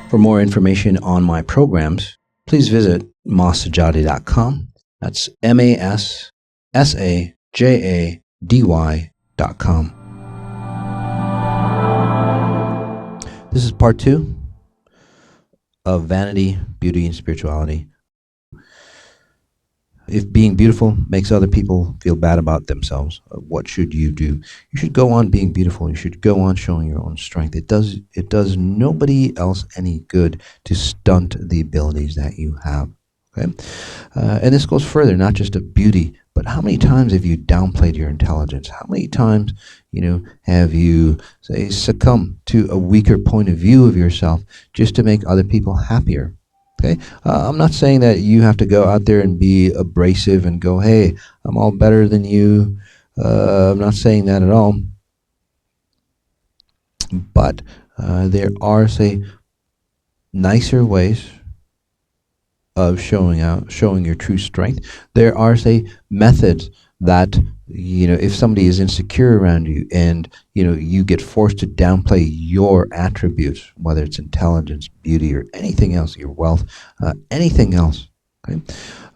For more information on my programs, please visit masajady.com. That's MASSAJADY.com. This is part 2 of Vanity, Beauty, and Spirituality. If being beautiful makes other people feel bad about themselves, what should you do? You should go on being beautiful. You should go on showing your own strength. It does nobody else any good to stunt the abilities that you have. Okay, and this goes further, not just of beauty, but how many times have you downplayed your intelligence? How many times, have you, say, succumbed to a weaker point of view of yourself just to make other people happier? Okay, I'm not saying that you have to go out there and be abrasive and go, hey, I'm all better than you. I'm not saying that at all. But there are, say, nicer ways of showing your true strength. There are, say, methods that, if somebody is insecure around you and, you get forced to downplay your attributes, whether it's intelligence, beauty, or anything else, your wealth, anything else, okay?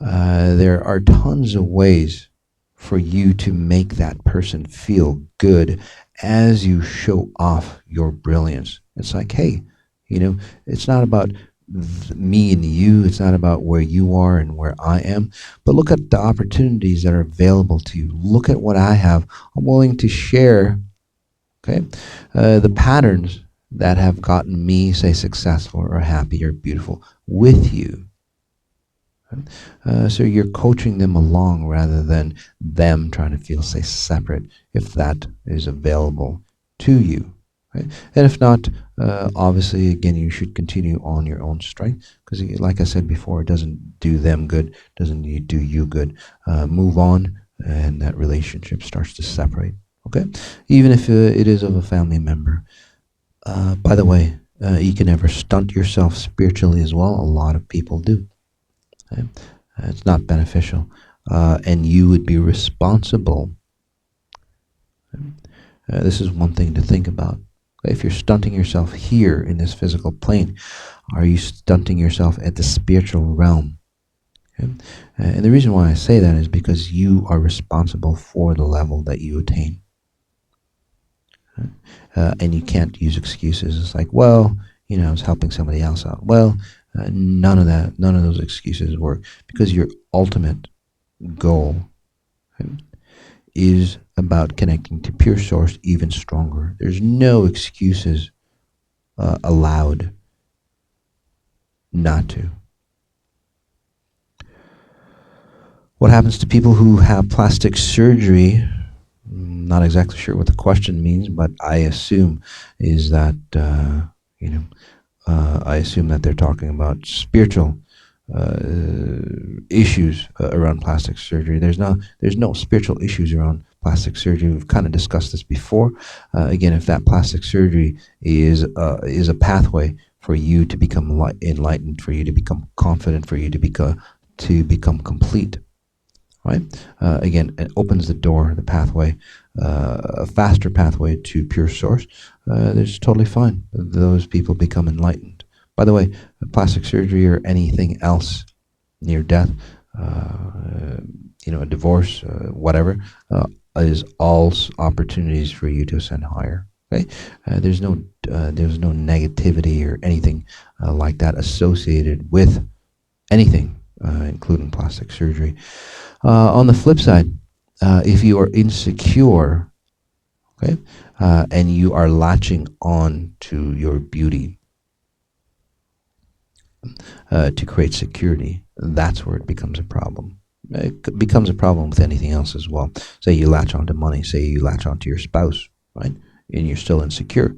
There are tons of ways for you to make that person feel good as you show off your brilliance. It's like, hey, it's not about me and you. It's not about where you are and where I am, but look at the opportunities that are available to you. Look at what I have. I'm willing to share, okay, the patterns that have gotten me, say, successful or happy or beautiful with you. So you're coaching them along rather than them trying to feel, say, separate, if that is available to you. Right? And if not, obviously, again, you should continue on your own strength because, like I said before, it doesn't do them good, doesn't do you good. Move on, and that relationship starts to separate. Okay, even if it is of a family member. By the way, you can never stunt yourself spiritually as well. A lot of people do. Okay? It's not beneficial, and you would be responsible. This is one thing to think about. If you're stunting yourself here in this physical plane, are you stunting yourself at the spiritual realm? Okay? And the reason why I say that is because you are responsible for the level that you attain. Okay? And you can't use excuses. It's like, well, I was helping somebody else out. Well, none of those excuses work because your ultimate goal, okay, is about connecting to pure source even stronger. There's no excuses allowed not to. What happens to people who have plastic surgery? Not exactly sure what the question means, but I assume is that I assume that they're talking about spiritual issues around plastic surgery. There's no spiritual issues around plastic surgery. We've kind of discussed this before. Again, if that plastic surgery is a pathway for you to become enlightened, for you to become confident, for you to become complete, right? Again, it opens the door, the pathway, a faster pathway to pure source. That's totally fine. Those people become enlightened. By the way, plastic surgery or anything else near death, a divorce, whatever, is all opportunities for you to ascend higher. Okay, there's no negativity or anything like that associated with anything, including plastic surgery. On the flip side, if you are insecure, okay, and you are latching on to your beauty to create security, that's where it becomes a problem. It becomes a problem with anything else as well. Say you latch onto money, say you latch onto your spouse, right, and you're still insecure,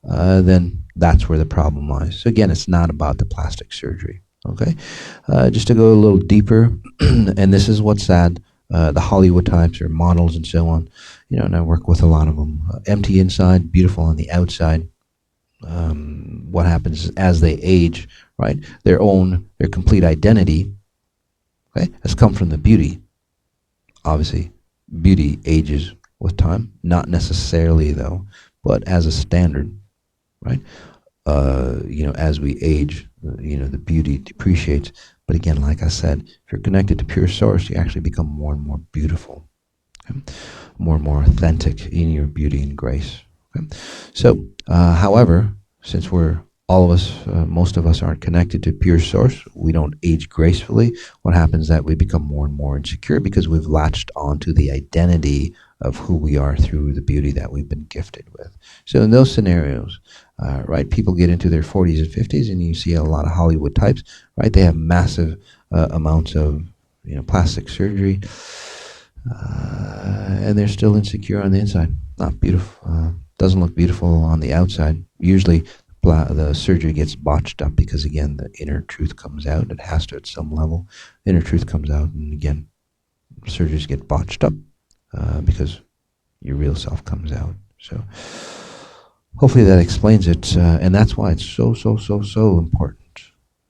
then that's where the problem lies. So again, it's not about the plastic surgery. Okay, just to go a little deeper, and this is what's sad. The Hollywood types or models and so on, and I work with a lot of them. Empty inside, beautiful on the outside. What happens is as they age, right, their complete identity, okay, has come from the beauty. Obviously, beauty ages with time, not necessarily though, but as a standard, right? as we age, the beauty depreciates. But again, like I said, if you're connected to pure source, you actually become more and more beautiful, okay? More and more authentic in your beauty and grace. Okay? So, however, since all of us, most of us aren't connected to pure source, we don't age gracefully. What happens is that we become more and more insecure because we've latched onto the identity of who we are through the beauty that we've been gifted with. So in those scenarios, right, people get into their 40s and 50s, and you see a lot of Hollywood types, right? They have massive amounts of plastic surgery, and they're still insecure on the inside. Not beautiful. Doesn't look beautiful on the outside. Usually, the surgery gets botched up because again, the inner truth comes out. It has to at some level. Inner truth comes out, and again, surgeries get botched up because your real self comes out. So hopefully that explains it, and that's why it's so important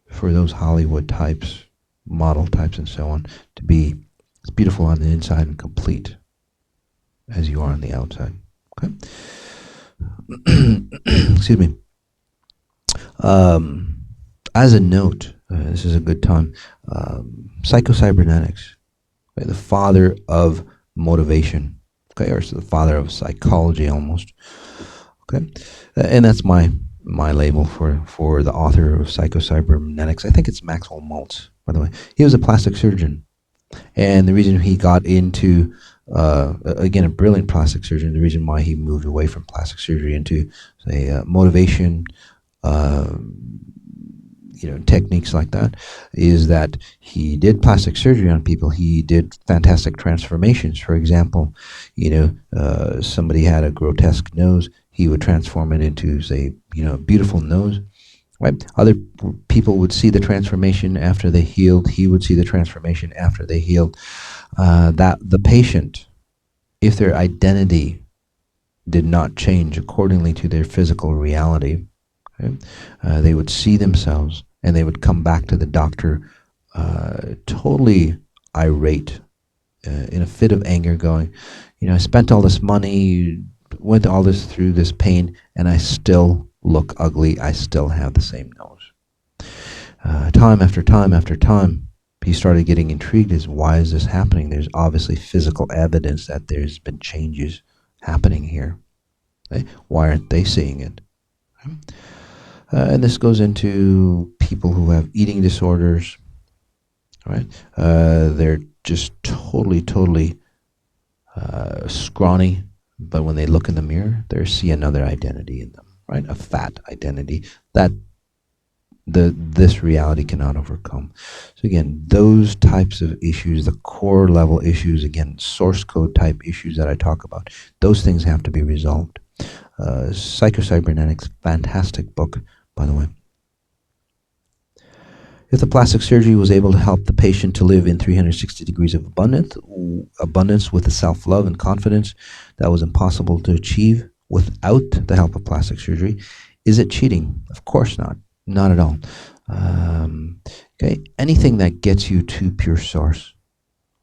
for those Hollywood types, model types, and so on to be as beautiful on the inside and complete as you are on the outside. Okay. Excuse me. As a note, this is a good time. Psychocybernetics, okay, the father of motivation, okay, or the father of psychology almost. Okay, and that's my label for the author of Psychocybernetics. I think it's Maxwell Maltz, by the way. He was a plastic surgeon, and the reason he got into again, a brilliant plastic surgeon. The reason why he moved away from plastic surgery into, say, motivation, uh, techniques like that, is that he did plastic surgery on people. He did fantastic transformations. For example, somebody had a grotesque nose. He would transform it into, say, a beautiful nose. Right? Other people would see the transformation after they healed. He would see the transformation after they healed. That the patient, if their identity did not change accordingly to their physical reality, okay, they would see themselves and they would come back to the doctor totally irate, in a fit of anger, going, I spent all this money, went all this through this pain, and I still look ugly. I still have the same nose. Time after time after time, he started getting intrigued as why is this happening? There's obviously physical evidence that there's been changes happening here. Okay? Why aren't they seeing it? Okay? And this goes into people who have eating disorders, right? They're just totally scrawny, but when they look in the mirror, they see another identity in them, right? A fat identity that this reality cannot overcome. So again, those types of issues, the core level issues, again, source code type issues that I talk about, those things have to be resolved. Psychocybernetics, fantastic book, by the way. If the plastic surgery was able to help the patient to live in 360 degrees of abundance with the self-love and confidence that was impossible to achieve without the help of plastic surgery, is it cheating? Of course not. Not at all. Okay, anything that gets you to pure source,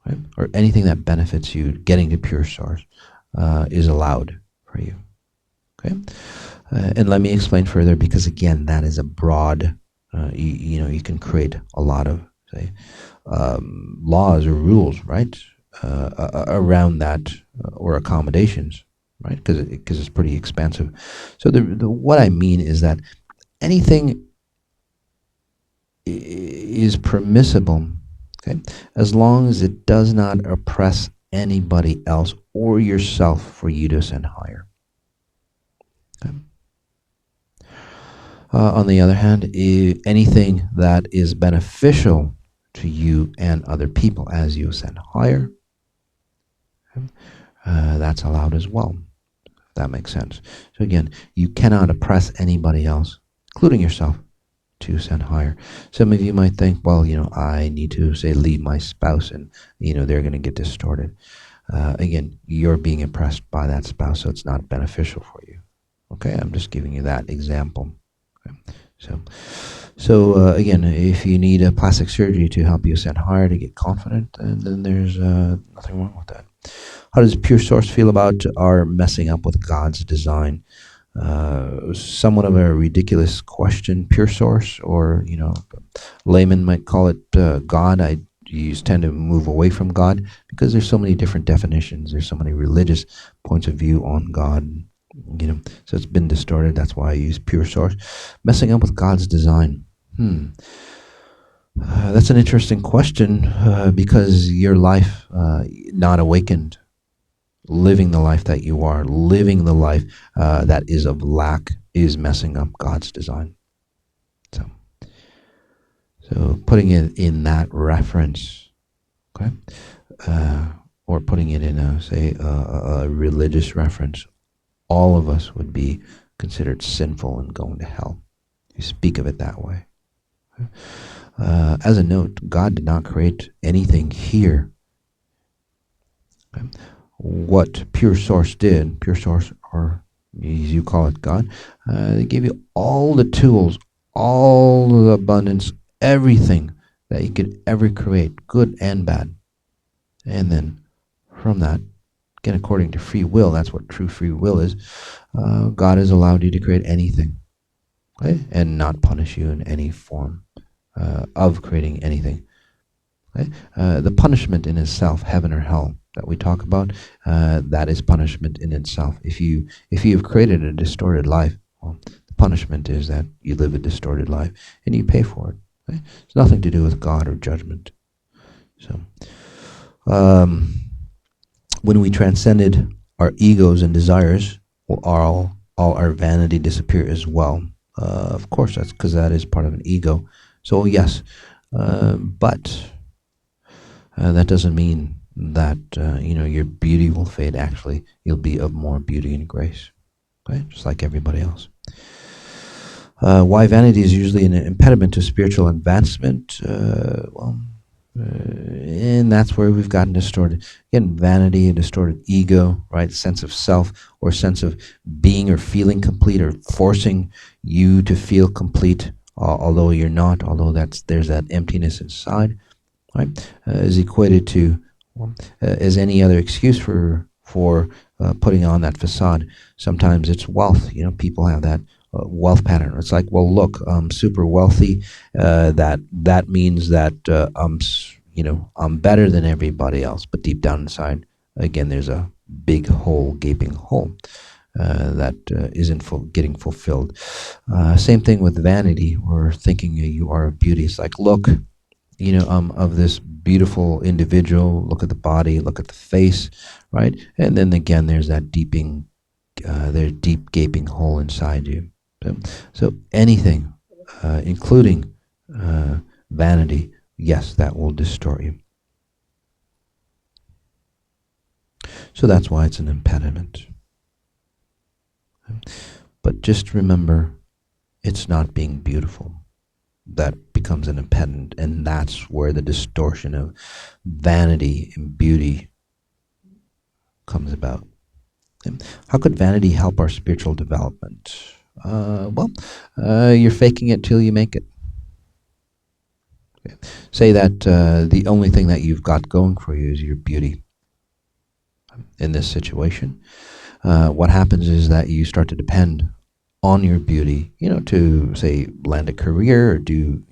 right, or anything that benefits you getting to pure source, is allowed for you. Okay, and let me explain further, because again, that is a broad. You can create a lot of, say, laws or rules, right, around that, or accommodations, right, because it's pretty expansive. So what I mean is that anything is permissible, okay, as long as it does not oppress anybody else or yourself for you to ascend higher. Okay. On the other hand, anything that is beneficial to you and other people as you ascend higher, okay, that's allowed as well, if that makes sense. So again, you cannot oppress anybody else, including yourself, to ascend higher. Some of you might think, well, I need to, say, leave my spouse, and they're going to get distorted. Again, you're being oppressed by that spouse, so it's not beneficial for you. Okay, I'm just giving you that example. Okay? So again, if you need a plastic surgery to help you ascend higher, to get confident, then there's nothing wrong with that. How does pure source feel about our messing up with God's design? Somewhat of a ridiculous question, pure source, or layman might call it God. I tend to move away from God because there's so many different definitions. There's so many religious points of view on God. So it's been distorted. That's why I use pure source. Messing up with God's design. That's an interesting question because your life not awakened, living the life that you are, living the life that is of lack, is messing up God's design. So putting it in that reference, okay, or putting it in a religious reference, all of us would be considered sinful and going to hell. You speak of it that way. As a note, God did not create anything here. Okay? What pure source did, pure source, or as you call it, God, they gave you all the tools, all the abundance, everything that you could ever create, good and bad. And then from that, again, according to free will, that's what true free will is, God has allowed you to create anything, okay? And not punish you in any form of creating anything. Okay? The punishment in itself, heaven or hell, that we talk about, that is punishment in itself. If you have created a distorted life, well, the punishment is that you live a distorted life and you pay for it. Okay? It's nothing to do with God or judgment. So, when we transcended our egos and desires, all our vanity disappear as well. Of course, that's because that is part of an ego. So yes, but that doesn't mean that your beauty will fade. Actually, you'll be of more beauty and grace, okay? Just like everybody else. Why vanity is usually an impediment to spiritual advancement? And that's where we've gotten distorted. Again, vanity, a distorted ego, right? Sense of self or sense of being or feeling complete, or forcing you to feel complete, although you're not, although there's that emptiness inside, right? Is equated to as any other excuse for putting on that facade. Sometimes it's wealth. People have that wealth pattern. It's like, well, look, I'm super wealthy. That means that I'm better than everybody else. But deep down inside, again, there's a big hole, gaping hole that isn't getting fulfilled. Same thing with vanity, or thinking you are beauty. It's like, look, of this beautiful individual. Look at the body, look at the face, right? And then again, there's that deep gaping hole inside you. So anything, including vanity, yes, that will distort you. So that's why it's an impediment. But just remember, it's not being beautiful that becomes an impediment, and that's where the distortion of vanity and beauty comes about. How could vanity help our spiritual development? You're faking it till you make it. Okay. Say that the only thing that you've got going for you is your beauty. In this situation, what happens is that you start to depend on your beauty, to say land a career or do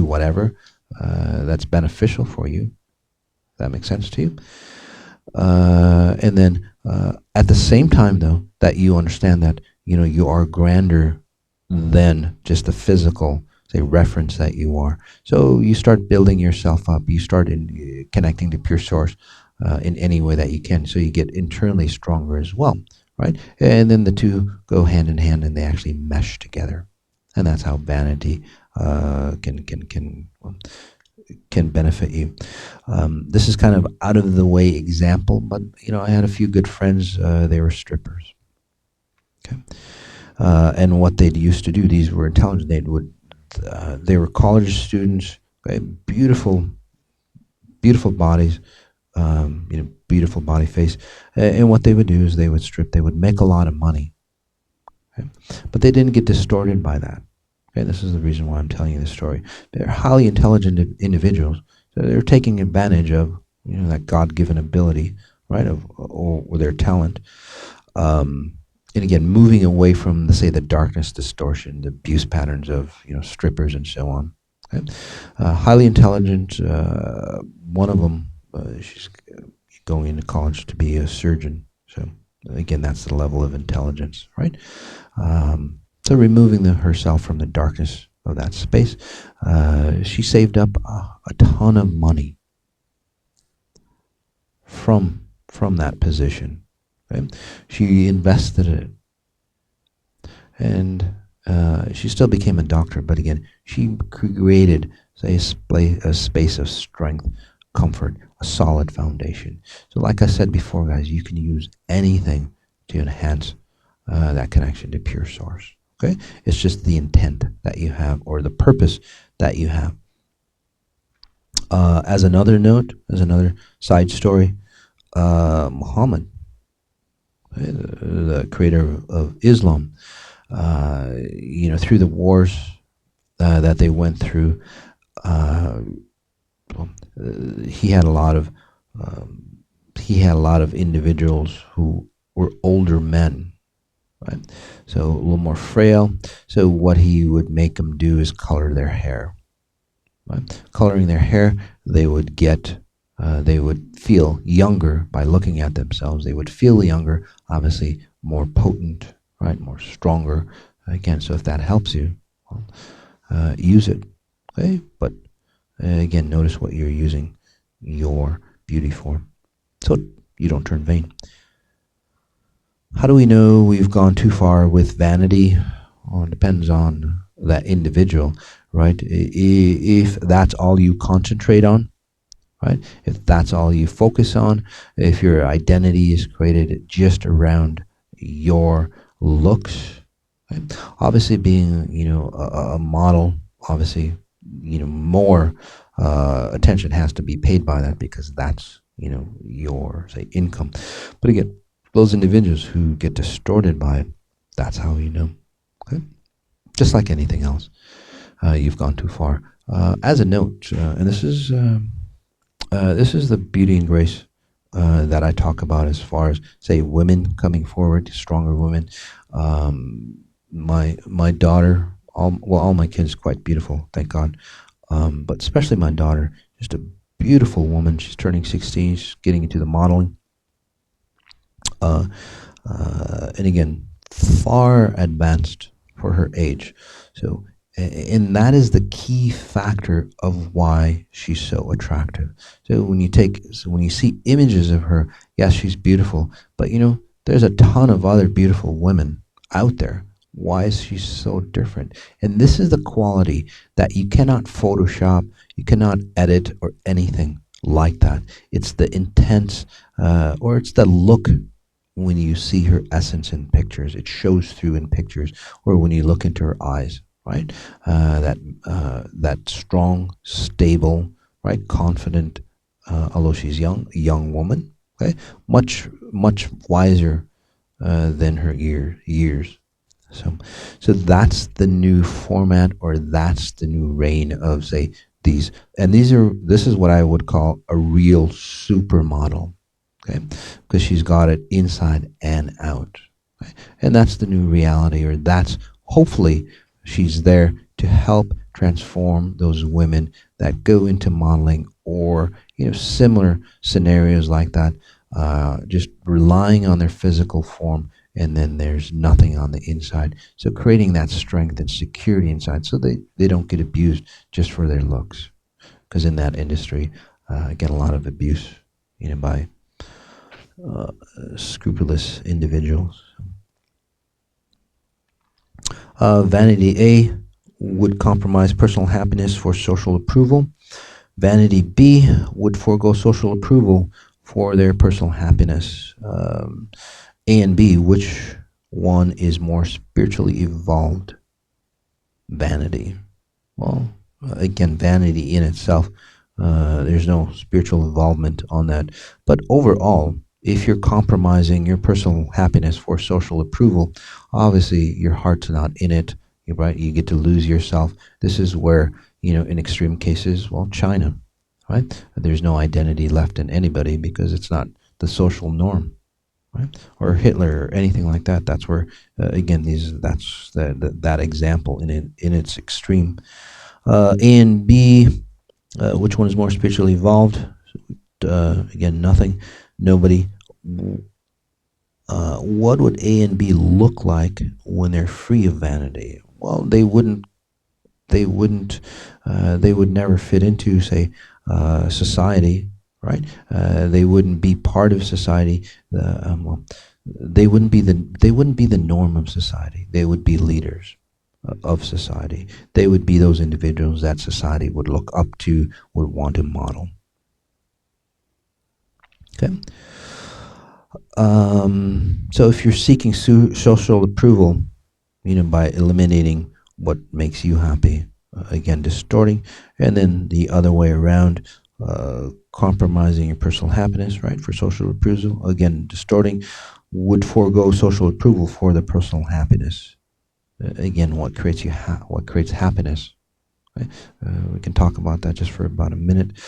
whatever that's beneficial for you. That makes sense to you. And then at the same time, though, that you understand that you are grander than just the physical, say, reference that you are. So you start building yourself up. You start connecting to pure source in any way that you can. So you get internally stronger as well, right? And then the two go hand in hand, and they actually mesh together. And that's how vanity can benefit you. This is kind of out of the way example, but I had a few good friends. They were strippers. Okay, and what they used to do, these were intelligent. They were college students. Okay? Beautiful bodies. Beautiful body face. And what they would do is they would strip. They would make a lot of money. Okay? But they didn't get distorted by that. Okay, this is the reason why I'm telling you this story. They're highly intelligent individuals. So they're taking advantage of that God-given ability, right, or their talent, and again, moving away from, say, the darkness, distortion, the abuse patterns of strippers and so on. Okay? Highly intelligent. One of them, she's going into college to be a surgeon. So again, that's the level of intelligence, right? So removing herself from the darkness of that space, she saved up a ton of money from that position. Okay? She invested it, and she still became a doctor. But again, she created, say, a space of strength, comfort, a solid foundation. So, like I said before, guys, you can use anything to enhance that connection to pure source. Okay, it's just the intent that you have or the purpose that you have. As another note, as another side story, Muhammad, the creator of Islam, through the wars that they went through, he had a lot of individuals who were older men, right? So a little more frail. So what he would make them do is color their hair. Right? Coloring their hair, they would feel younger by looking at themselves. They would feel younger, obviously more potent, right? More stronger. Again, so if that helps you, well, use it. Okay, but again, notice what you're using your beauty for, so you don't turn vain. How do we know we've gone too far with vanity? Well, it depends on that individual, right? If that's all you concentrate on, right? If that's all you focus on, if your identity is created just around your looks, right? Obviously being, a model, obviously, more attention has to be paid by that because that's, your, say, income. But again, those individuals who get distorted by it, that's how you know. Okay? Just like anything else, you've gone too far. As a note, and this is the beauty and grace that I talk about as far as, say, women coming forward, stronger women. My daughter, all my kids, quite beautiful, thank God. But especially my daughter, just a beautiful woman. She's turning 16. She's getting into the modeling. And again, far advanced for her age. So, and that is the key factor of why she's so attractive. So when you see images of her, yes, she's beautiful, but there's a ton of other beautiful women out there. Why is she so different? And this is the quality that you cannot Photoshop, you cannot edit or anything like that. It's the intense, or it's the look. When you see her essence in pictures, it shows through in pictures, or when you look into her eyes, right? That strong, stable, right, confident. Although she's young woman, okay, much wiser than her years. So that's the new format, or that's the new reign of, say, these. And this is what I would call a real supermodel. Okay, because she's got it inside and out, okay? And that's the new reality, or that's hopefully she's there to help transform those women that go into modeling, or similar scenarios like that, just relying on their physical form, and then there's nothing on the inside. So creating that strength and security inside, so they don't get abused just for their looks, because in that industry, I get a lot of abuse, by scrupulous individuals. Vanity A would compromise personal happiness for social approval. Vanity B would forego social approval for their personal happiness. A and B, which one is more spiritually evolved? Vanity. Well, again, vanity in itself, there's no spiritual involvement on that. But overall, if you're compromising your personal happiness for social approval, obviously your heart's not in it, right? You get to lose yourself. This is where, in extreme cases, well, China, right? There's no identity left in anybody because it's not the social norm, right? Or Hitler or anything like that. That's where again that's that example in its extreme. A and B, which one is more spiritually evolved? Again, nothing, nobody. What would A and B look like when they're free of vanity? Well, they wouldn't, they would never fit into, say, society, right? They wouldn't be part of society. Well, they wouldn't be the norm of society. They would be leaders of society. They would be those individuals that society would look up to, would want to model. Okay. So if you're seeking social approval, by eliminating what makes you happy, again, distorting, and then the other way around, compromising your personal happiness, right, for social approval, again, distorting, would forego social approval for the personal happiness. Again, what creates what creates happiness, right? We can talk about that just for about a minute.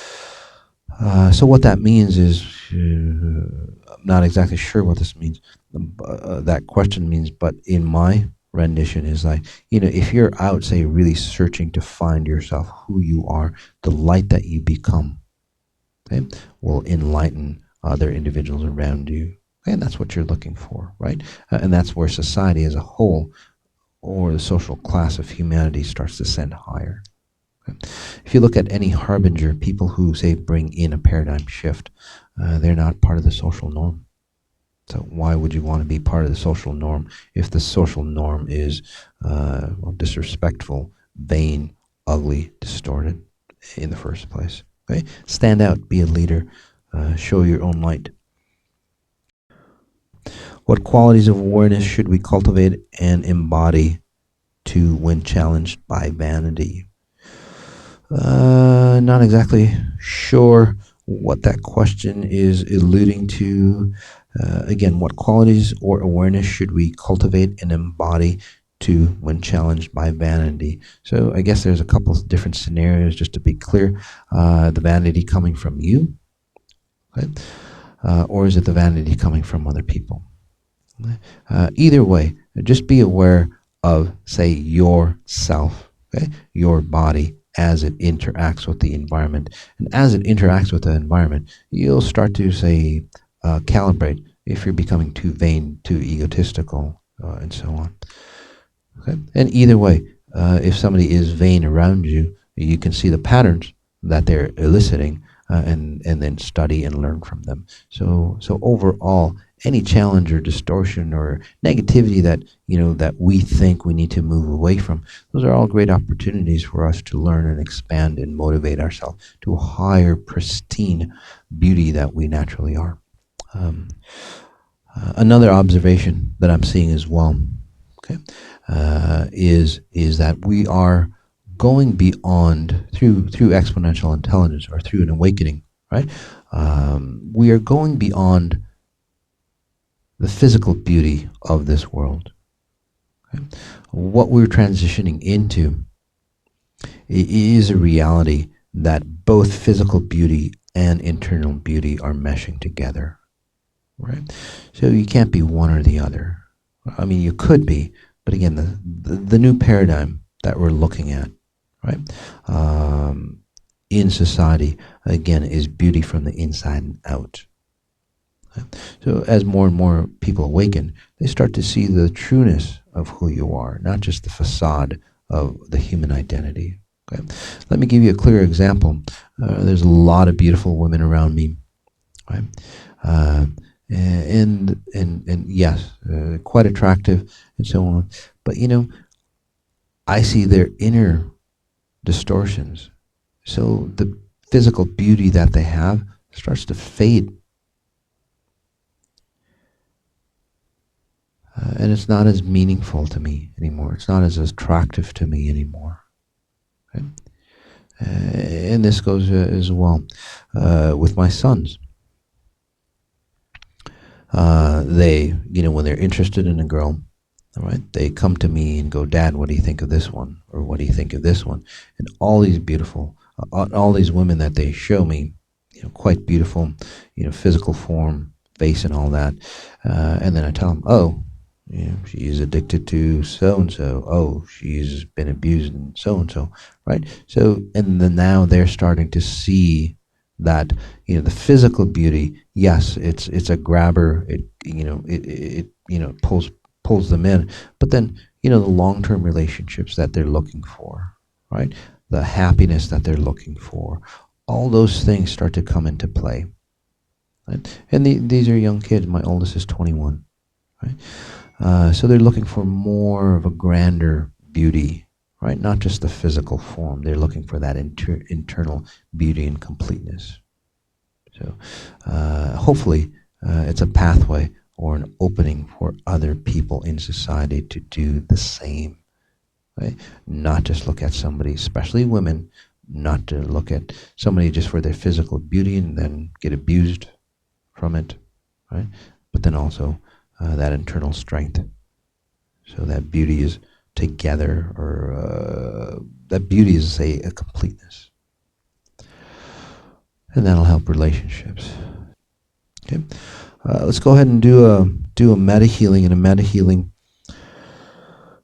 So what that means is, I'm not exactly sure what this means. That question means, but in my rendition is like, if you're out, say, really searching to find yourself, who you are, the light that you become, okay, will enlighten other individuals around you. Okay, and that's what you're looking for, right? And that's where society as a whole, or the social class of humanity, starts to ascend higher. If you look at any harbinger, people who, say, bring in a paradigm shift, they're not part of the social norm. So why would you want to be part of the social norm if the social norm is disrespectful, vain, ugly, distorted in the first place? Okay? Stand out, be a leader, show your own light. What qualities of awareness should we cultivate and embody to when challenged by vanity? Not exactly sure what that question is alluding to. Again, what qualities or awareness should we cultivate and embody to when challenged by vanity? So I guess there's a couple of different scenarios, just to be clear. The vanity coming from you, okay? Or is it the vanity coming from other people? Either way, just be aware of, say, yourself, okay? Your body, as it interacts with the environment. And as it interacts with the environment, you'll start to, say, calibrate if you're becoming too vain, too egotistical, and so on. Okay? And either way, if somebody is vain around you, you can see the patterns that they're eliciting, and then study and learn from them. So overall, any challenge or distortion or negativity that that we think we need to move away from, those are all great opportunities for us to learn and expand and motivate ourselves to a higher, pristine beauty that we naturally are. Um, Another observation that I'm seeing as well, okay, is that we are going beyond through exponential intelligence, or through an awakening, right? We are going beyond the physical beauty of this world. Okay? What we're transitioning into is a reality that both physical beauty and internal beauty are meshing together, right? So you can't be one or the other. I mean, you could be, but again, the new paradigm that we're looking at, right, in society, again, is beauty from the inside and out. So as more and more people awaken, they start to see the trueness of who you are, not just the facade of the human identity. Okay? Let me give you a clear example. There's a lot of beautiful women around me, right? And yes, quite attractive and so on. But I see their inner distortions. So the physical beauty that they have starts to fade. And it's not as meaningful to me anymore. It's not as attractive to me anymore. Okay? And this goes as well with my sons. They, when they're interested in a girl, all right, they come to me and go, "Dad, what do you think of this one?" Or "What do you think of this one?" And all these beautiful, all these women that they show me, quite beautiful, physical form, face and all that. And then I tell them, oh, she's addicted to so and so. Oh, she's been abused and so, right? So, and then now they're starting to see that the physical beauty. Yes, it's a grabber. It pulls them in, but then the long-term relationships that they're looking for, right? The happiness that they're looking for. All those things start to come into play. Right? And these are young kids. My oldest is 21. Right? So they're looking for more of a grander beauty, right? Not just the physical form. They're looking for that internal beauty and completeness. So hopefully it's a pathway or an opening for other people in society to do the same. Right? Not just look at somebody, especially women, not to look at somebody just for their physical beauty and then get abused from it, right? But then also that internal strength. So that beauty is together, or that beauty is, say, a completeness. And that'll help relationships. Okay, let's go ahead and do a meta healing. And a meta healing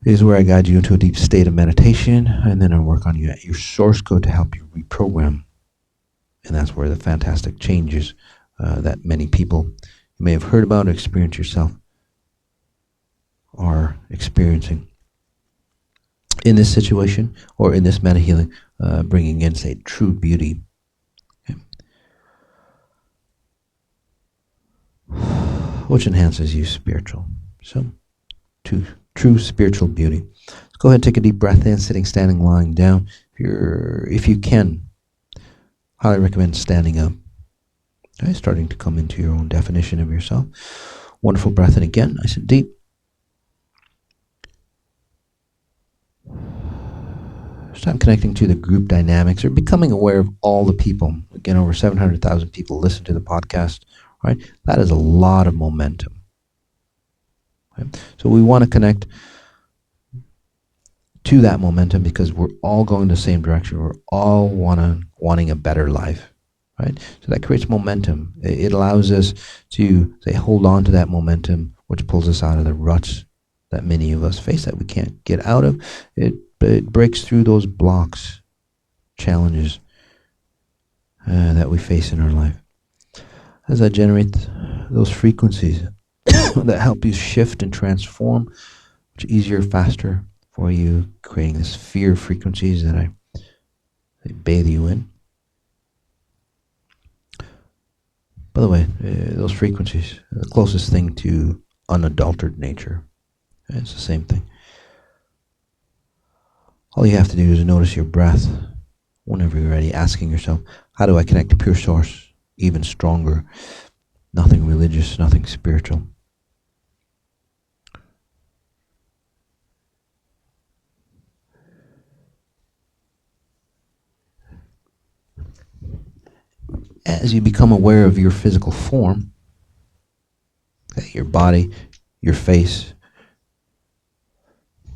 is where I guide you into a deep state of meditation, and then I work on your source code to help you reprogram. And that's where the fantastic changes that many people you may have heard about or experienced yourself are experiencing in this situation or in this meta healing, bringing in, say, true beauty. Okay. Which enhances you spiritual. So, true spiritual beauty. Let's go ahead and take a deep breath in, sitting, standing, lying down. If you can, highly recommend standing up. Okay, starting to come into your own definition of yourself. Wonderful breath in again, nice and deep. Start connecting to the group dynamics or becoming aware of all the people. Again, over 700,000 people listen to the podcast, right? That is a lot of momentum. Right? So we want to connect to that momentum because we're all going the same direction. We're all wanting a better life, right? So that creates momentum. It allows us to, say, hold on to that momentum, which pulls us out of the ruts that many of us face that we can't get out of. It breaks through those blocks, challenges that we face in our life. As I generate those frequencies that help you shift and transform, much easier, faster for you, creating this fear frequencies that I bathe you in. By the way, those frequencies are the closest thing to unadulterated nature. It's the same thing. All you have to do is notice your breath whenever you're ready, asking yourself, how do I connect to pure source even stronger? Nothing religious, nothing spiritual. As you become aware of your physical form, okay, your body, your face,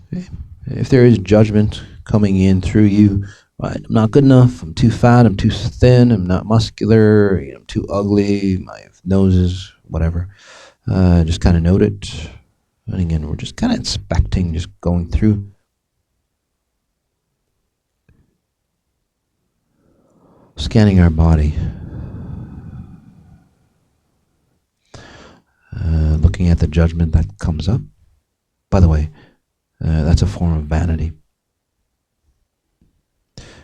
okay, if there is judgment coming in through you, right, I'm not good enough, I'm too fat, I'm too thin, I'm not muscular, I'm too ugly, my nose is whatever, just kind of note it. And again, we're just kind of inspecting, just going through. Scanning our body. Looking at the judgment that comes up. By the way, that's a form of vanity.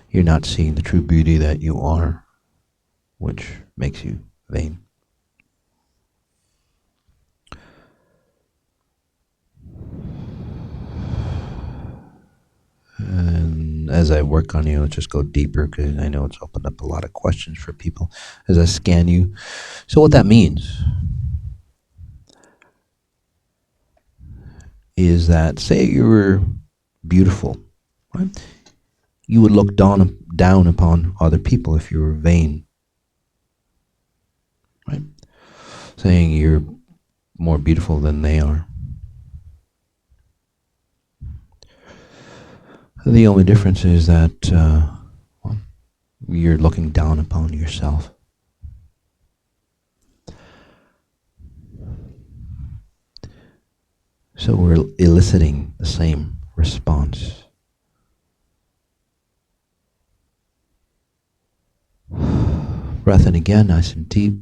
You're not seeing the true beauty that you are, which makes you vain. And as I work on you, let's just go deeper because I know it's opened up a lot of questions for people as I scan you. So what that means is that, say you were beautiful, right? You would look down upon other people if you were vain, right? Saying you're more beautiful than they are. The only difference is that you're looking down upon yourself. So we're eliciting the same response. Breath in again, nice and deep.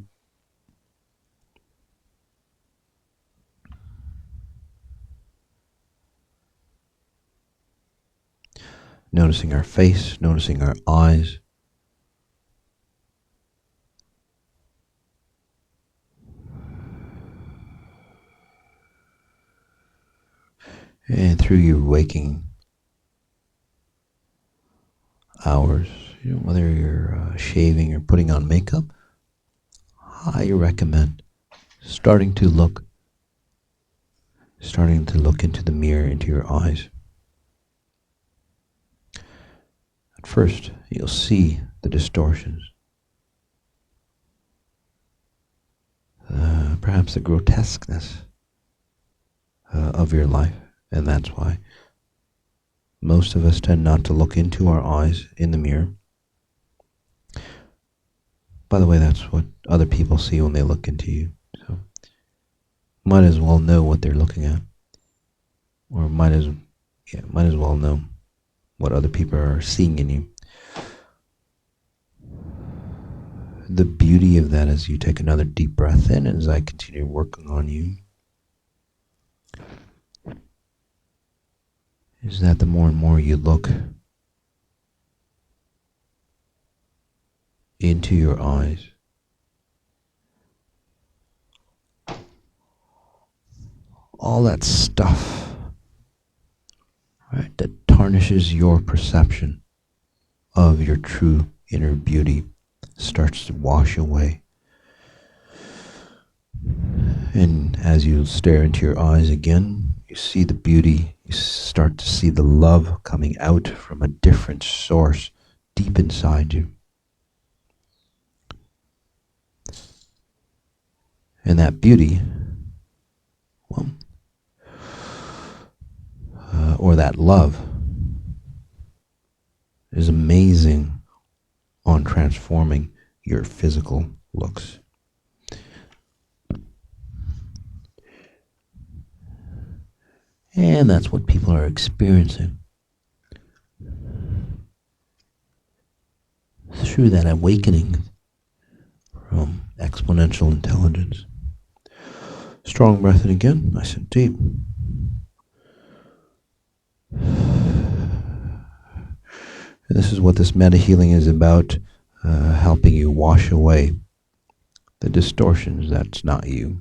Noticing our face, noticing our eyes. And through your waking hours, whether you're shaving or putting on makeup, I recommend starting to look into the mirror, into your eyes. At first, you'll see the distortions, perhaps the grotesqueness of your life, and that's why most of us tend not to look into our eyes in the mirror. By the way, that's what other people see when they look into you. So might as well know what they're looking at, or might as well know what other people are seeing in you. The beauty of that is you take another deep breath in, and as I continue working on you, is that the more and more you look into your eyes, all that stuff, right, that tarnishes your perception of your true inner beauty starts to wash away. And as you stare into your eyes again, you see the beauty, you start to see the love coming out from a different source deep inside you. And that beauty, well, or that love, is amazing on transforming your physical looks. And that's what people are experiencing through that awakening from exponential intelligence. Strong breath in again, nice and deep. And this is what this meta healing is about, helping you wash away the distortions that's not you.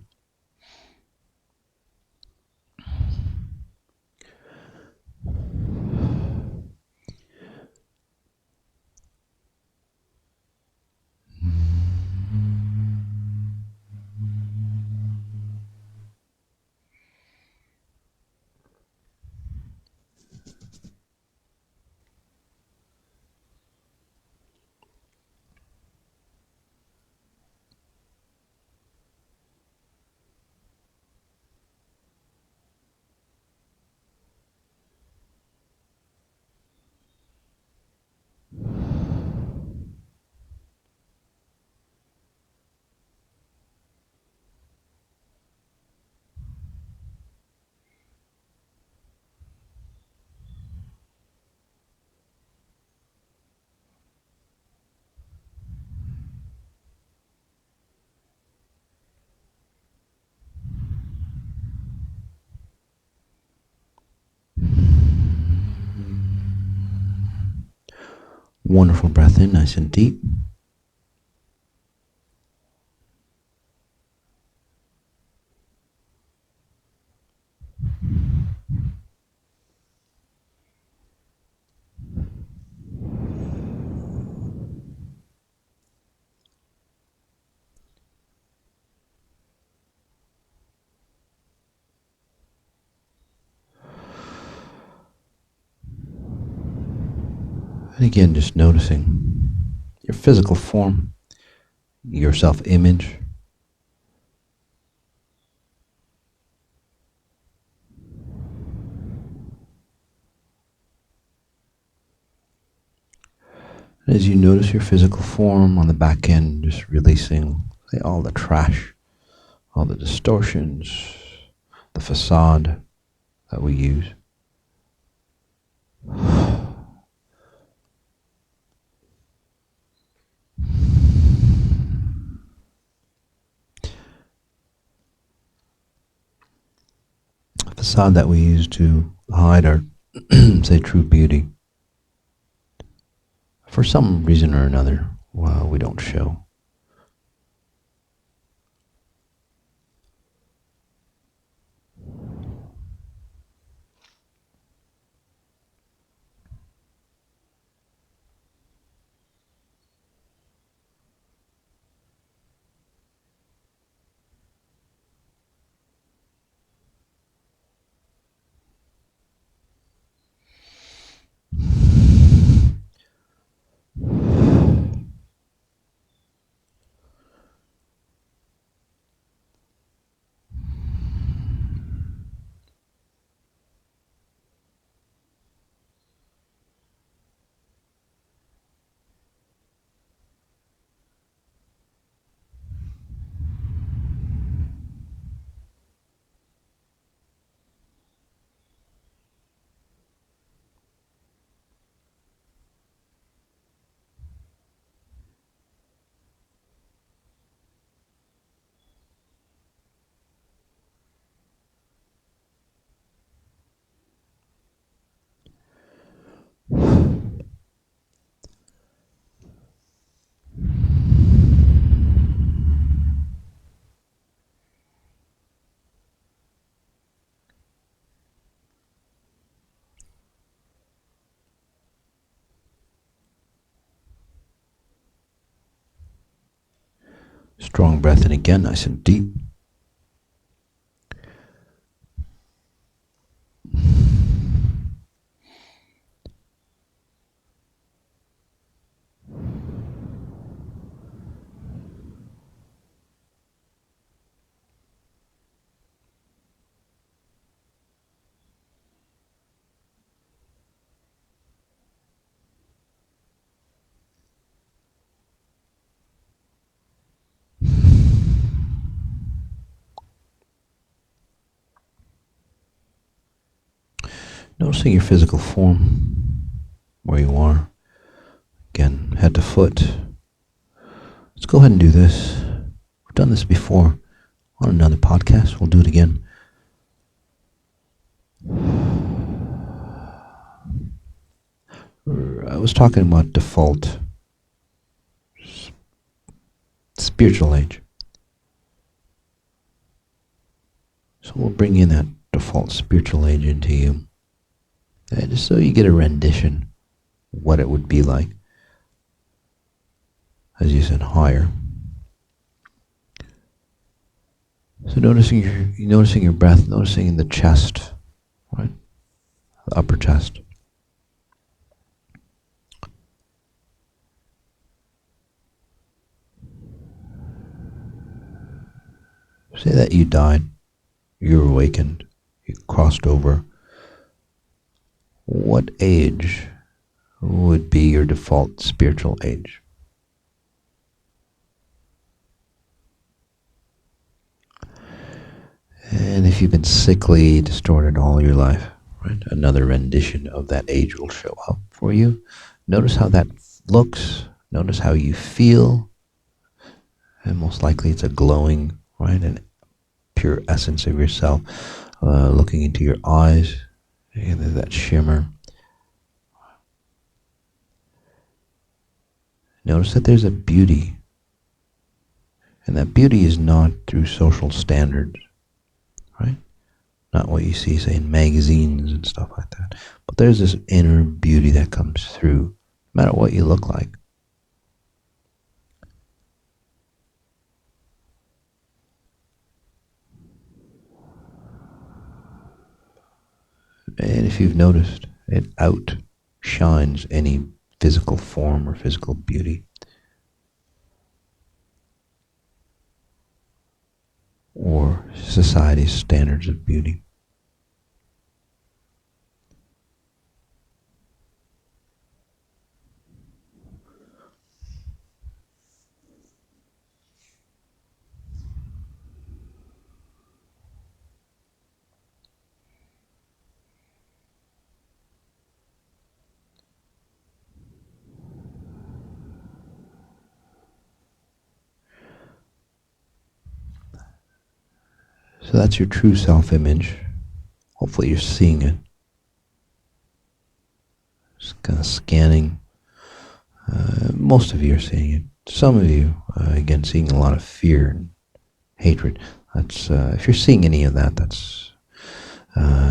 Wonderful breath in, nice and deep. And again, just noticing your physical form, your self-image. And as you notice your physical form on the back end, just releasing all the trash, all the distortions, the facade, that we use. Facade that we use to hide our, say, true beauty. For some reason or another, well, we don't show. Strong breath in again, nice and deep. Noticing your physical form, where you are. Again, head to foot. Let's go ahead and do this. We've done this before on another podcast. We'll do it again. I was talking about default spiritual age. So we'll bring in that default spiritual age into you. Just so you get a rendition what it would be like. As you said, higher. So noticing your breath, noticing the chest, right? The upper chest. Say that you died, you awakened, you crossed over. What age would be your default spiritual age? And if you've been sickly, distorted all your life, right, another rendition of that age will show up for you. Notice how that looks, notice how you feel, and most likely it's a glowing, right, an pure essence of yourself, looking into your eyes, and there's that shimmer. Notice that there's a beauty, and that beauty is not through social standards, right? Not what you see, say, in magazines and stuff like that. But there's this inner beauty that comes through, no matter what you look like. And if you've noticed, it outshines any physical form or physical beauty. Or society's standards of beauty. So that's your true self-image. Hopefully you're seeing it. Just kind of scanning. Most of you are seeing it. Some of you, again, seeing a lot of fear and hatred. That's if you're seeing any of that, that's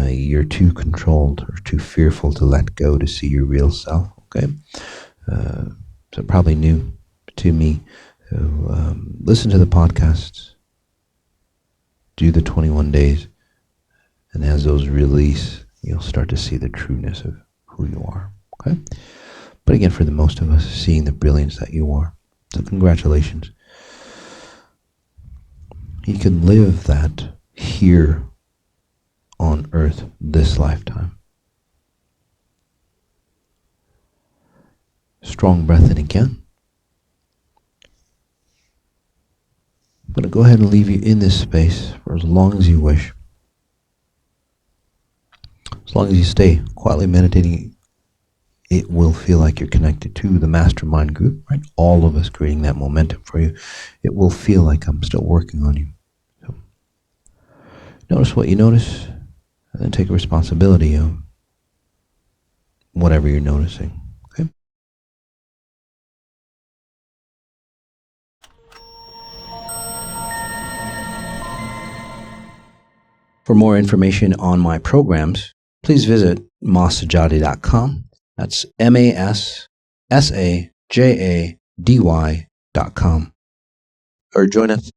you're too controlled or too fearful to let go to see your real self. Okay, so probably new to me. So listen to the podcasts, do the 21 days, and as those release, you'll start to see the trueness of who you are. Okay, but again, for the most of us, seeing the brilliance that you are. So congratulations. You can live that here on earth this lifetime. Strong breath in again. I'm going to go ahead and leave you in this space for as long as you wish. As long as you stay quietly meditating, it will feel like you're connected to the mastermind group, right? All of us creating that momentum for you. It will feel like I'm still working on you. So notice what you notice, and then take responsibility of whatever you're noticing. Okay? For more information on my programs, please visit masajadi.com. That's MASSAJADY.com. Or join us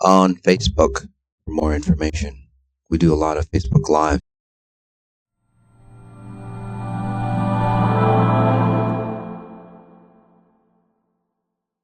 on Facebook for more information. We do a lot of Facebook Live